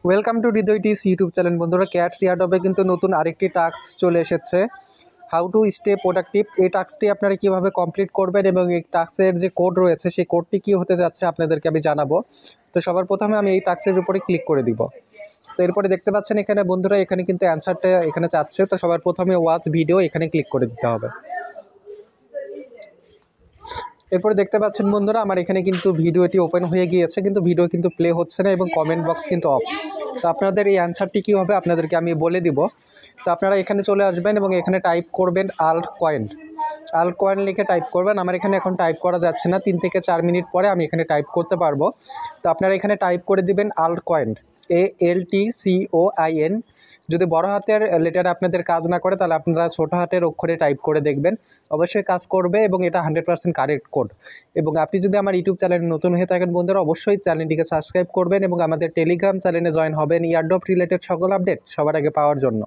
Welcome to হৃদয়টিস YouTube channel. বন্ধুরা, ক্যাটস ইয়ারডবে কিন্তু নতুন আরেকটি টাস্ক চলে এসেছে, হাউ টু স্টে প্রোডাক্টিভ। এই টাস্কটি আপনারা কীভাবে কমপ্লিট করবেন এবং এই টাস্কের যে কোড রয়েছে সেই কোডটি কী হতে যাচ্ছে আপনাদেরকে আমি জানাবো। তো সবার প্রথমে আমি এই টাস্কের উপরে ক্লিক করে দিব। তো এরপরে দেখতে পাচ্ছেন এখানে বন্ধুরা, এখানে কিন্তু অ্যান্সারটা এখানে চাচ্ছে। তো সবার প্রথমে ওয়াচ ভিডিও এখানে ক্লিক করে দিতে হবে। এরপরে দেখতে পাচ্ছেন বন্ধুরা, আমার এখানে কিন্তু ভিডিওটি ওপেন হয়ে গিয়েছে, কিন্তু ভিডিও কিন্তু প্লে হচ্ছে না এবং কমেন্ট বক্স কিন্তু অফ। তো আপনাদের এই অ্যান্সারটি কী হবে আপনাদেরকে আমি বলে দিব। তো আপনারা এখানে চলে আসবেন এবং এখানে টাইপ করবেন আল্ট কয়েন লিখে টাইপ করবেন। আমার এখানে এখন টাইপ করা যাচ্ছে না, 3 থেকে 4 মিনিট পরে আমি এখানে টাইপ করতে পারবো। তো আপনারা এখানে টাইপ করে দিবেন আল্ট কয়েন, ALTCOIN। যদি বড় হাতের লেটার আপনাদের কাজ না করে তাহলে আপনারা ছোটো হাতের অক্ষরে টাইপ করে দেখবেন, অবশ্যই কাজ করবে এবং এটা 100% কারেক্ট কোড। এবং আপনি যদি আমার ইউটিউব চ্যানেলে নতুন হয়ে থাকেন বন্ধুরা, অবশ্যই চ্যানেলটিকে সাবস্ক্রাইব করবেন এবং আমাদের টেলিগ্রাম চ্যানেলে জয়েন হবেন ইয়ারড্রপ রিলেটেড সকল আপডেট সবার আগে পাওয়ার জন্য।